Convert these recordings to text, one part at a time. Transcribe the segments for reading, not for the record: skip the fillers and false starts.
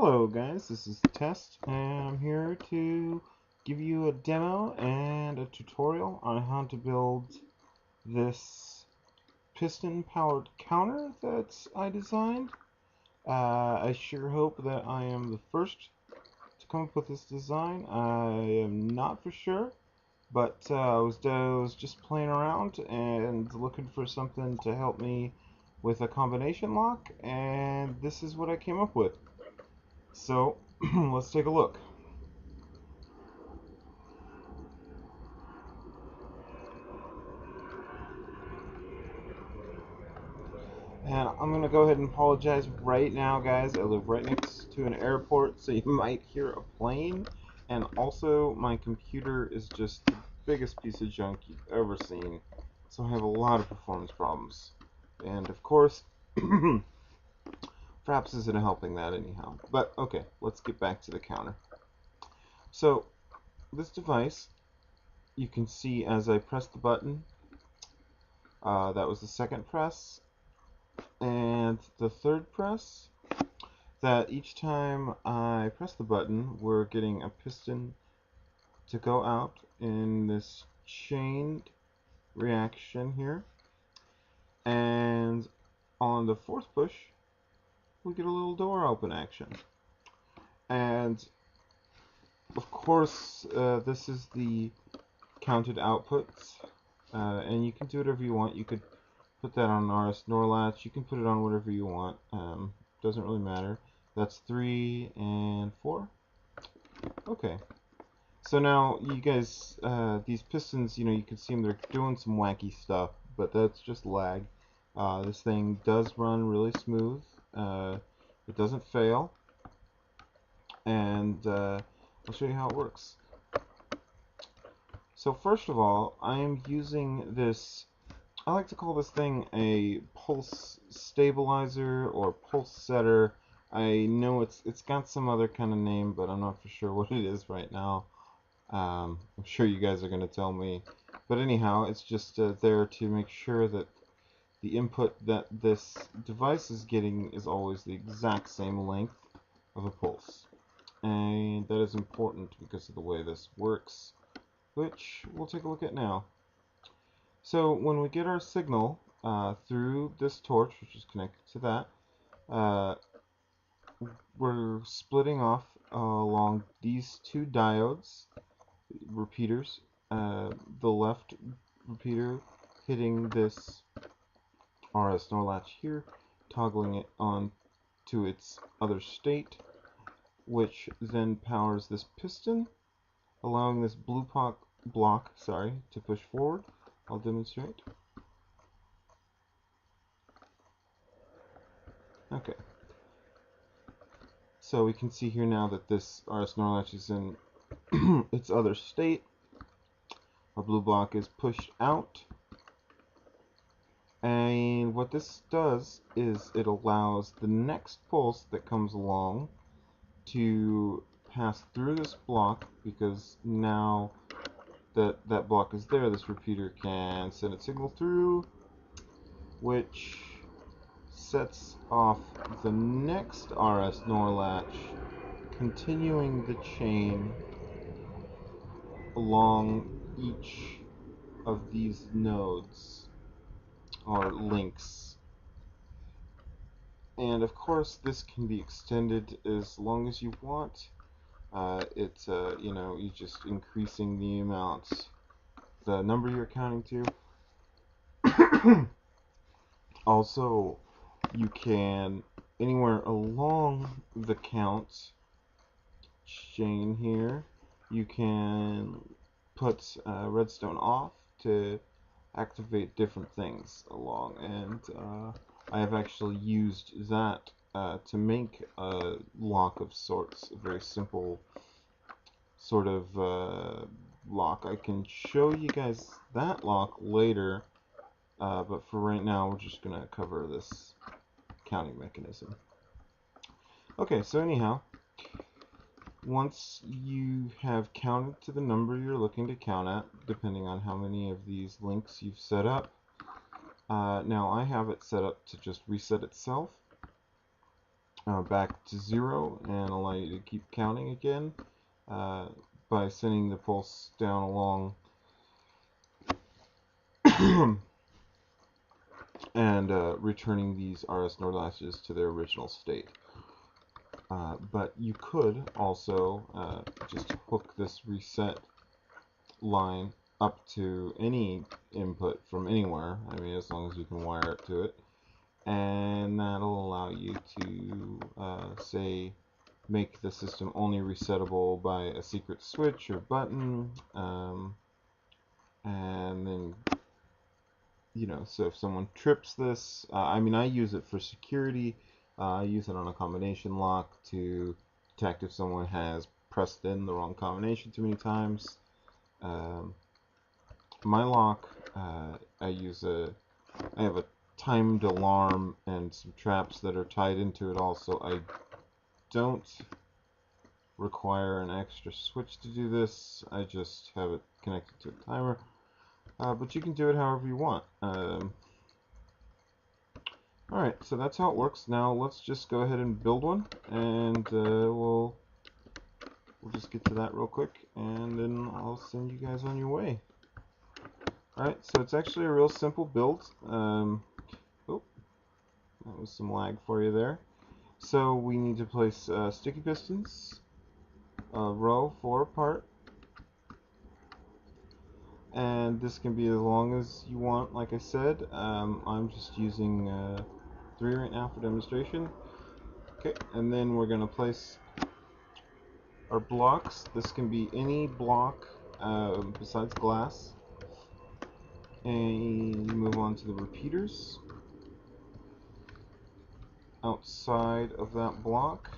Hello guys, this is Test, and I'm here to give you a demo and a tutorial on how to build this piston powered counter that I designed. I sure hope that I am the first to come up with this design. I am not for sure, but I was just playing around and looking for something to help me with a combination lock, and this is what I came up with. So let's take a look. And I'm going to go ahead and apologize right now, guys. I live right next to an airport, so you might hear a plane. And also, my computer is just the biggest piece of junk you've ever seen. So I have a lot of performance problems. And of course, Fraps isn't helping that anyhow. But okay, let's get back to the counter. So, this device, you can see as I press the button, that was the second press. And the third press, that each time I press the button, we're getting a piston to go out in this chained reaction here. And on the fourth push, we get a little door open action. And of course, this is the counted outputs. And you can do whatever you want. You could put that on an RS NOR latch. You can put it on whatever you want. Doesn't really matter. That's 3 and 4. Okay. So now you guys, these pistons, you can see them. They're doing some wacky stuff, but that's just lag. This thing does run really smooth. It doesn't fail, and I'll show you how it works. So first of all, I am using this. I like to call this thing a pulse stabilizer or pulse setter. I know it's got some other kind of name, but I'm not for sure what it is right now. I'm sure you guys are going to tell me. But anyhow, it's just there to make sure that the input that this device is getting is always the exact same length of a pulse. And that is important because of the way this works, which we'll take a look at now. So when we get our signal through this torch, which is connected to that, we're splitting off along these two diodes, repeaters. The left repeater hitting this RS NOR latch here, toggling it on to its other state, which then powers this piston, allowing this blue block to push forward. I'll demonstrate. Okay. So we can see here now that this RS NOR latch is in its other state. Our blue block is pushed out. And what this does is it allows the next pulse that comes along to pass through this block, because now that block is there, this repeater can send its signal through, which sets off the next RS NOR latch, continuing the chain along each of these nodes or links. And of course, this can be extended as long as you want. It's you're just increasing the amount, the number you're counting to. Also, you can, anywhere along the count chain here, you can put redstone off to activate different things along, and I have actually used that to make a lock of sorts, a very simple sort of lock. I can show you guys that lock later, but for right now we're just going to cover this counting mechanism. Okay, so anyhow, once you have counted to the number you're looking to count at, depending on how many of these links you've set up, now I have it set up to just reset itself. back to 0 and allow you to keep counting again by sending the pulse down along and returning these RS NOR latches to their original state. But you could also just hook this reset line up to any input from anywhere. I mean, as long as you can wire it to it, and that'll allow you to say make the system only resettable by a secret switch or button, and then, you know, so if someone trips this, I mean, I use it for security. I use it on a combination lock to detect if someone has pressed in the wrong combination too many times. My lock, I have a timed alarm and some traps that are tied into it also. I don't require an extra switch to do this. I just have it connected to a timer. But you can do it however you want. Alright, so that's how it works. Now let's just go ahead and build one, and we'll just get to that real quick, and then I'll send you guys on your way. Alright, so it's actually a real simple build. Oh, that was some lag for you there. So we need to place sticky pistons, a row 4 apart, and this can be as long as you want, like I said. I'm just using 3 right now for demonstration. Okay, and then we're going to place our blocks. This can be any block besides glass. And you move on to the repeaters outside of that block,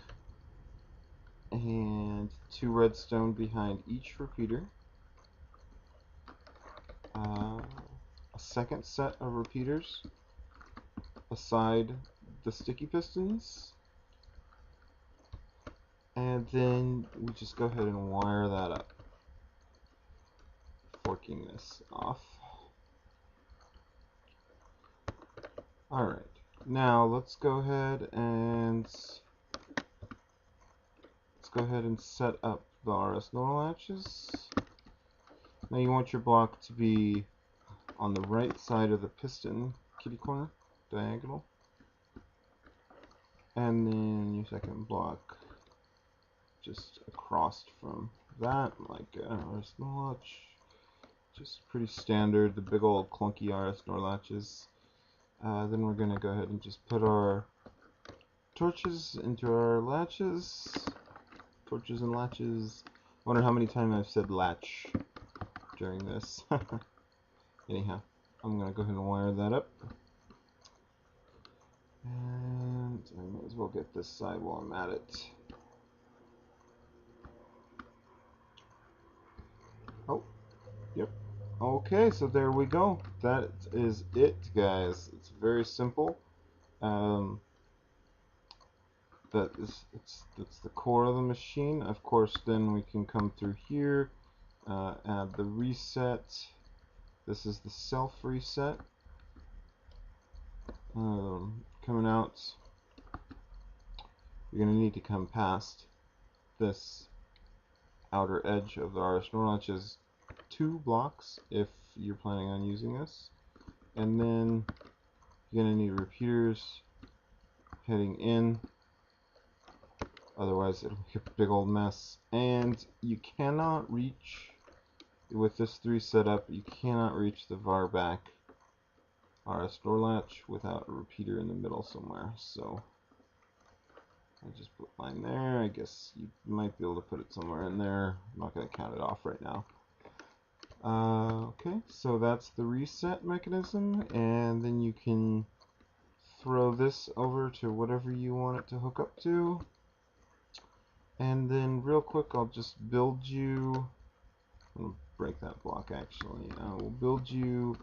and 2 redstone behind each repeater. A second set of repeaters beside the sticky pistons, and then we just go ahead and wire that up, forking this off. Alright, now let's go ahead and set up the RS NOR latches. Now you want your block to be on the right side of the piston kitty corner, diagonal, and then your second block just across from that, like RS NOR latch. Just pretty standard, the big old clunky RS NOR latches. Then we're going to go ahead and just put our torches into our latches. Torches and latches. I wonder how many times I've said latch during this. Anyhow, I'm going to go ahead and wire that up. And I might as well get this side while I'm at it. Oh, yep. Okay, so there we go. That is it, guys. It's very simple. That's the core of the machine. Of course, then we can come through here, add the reset. This is the self reset. Coming out, you're going to need to come past this outer edge of the RS NOR latches 2 blocks if you're planning on using this, and then you're going to need repeaters heading in. Otherwise, it'll be a big old mess. And you cannot reach, with this 3 setup, you cannot reach the var back RS NOR latch without a repeater in the middle somewhere. So I just put mine there. I guess you might be able to put it somewhere in there. I'm not going to count it off right now. Okay, so that's the reset mechanism, and then you can throw this over to whatever you want it to hook up to. And then real quick, I'll just build you, I'm going to break that block actually. We'll build you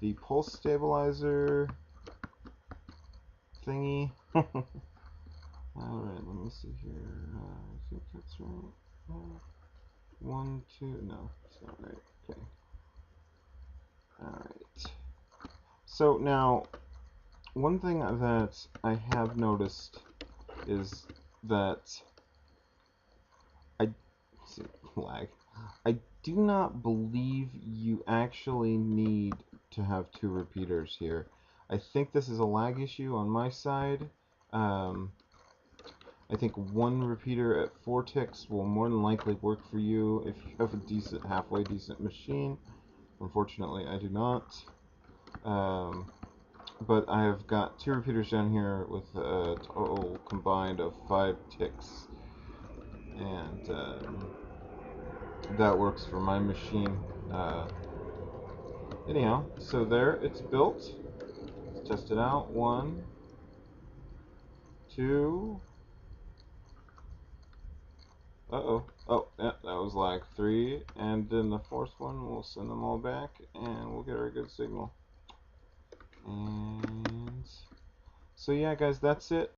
the pulse stabilizer thingy. Alright, let me see here. I think that's right. 1, 2, no, it's not right. Okay. Alright. So now, one thing that I have noticed is that I lag. I do not believe you actually need to have 2 repeaters here. I think this is a lag issue on my side. I think 1 repeater at 4 ticks will more than likely work for you if you have a decent, halfway decent machine. Unfortunately, I do not. But I have got 2 repeaters down here with a total combined of 5 ticks. And that works for my machine. Anyhow, so there, it's built. Let's test it out. 1, 2. Uh-oh. Oh, yeah, that was lag. 3, and then the 4th one, we'll send them all back, and we'll get our good signal. And so yeah, guys, that's it.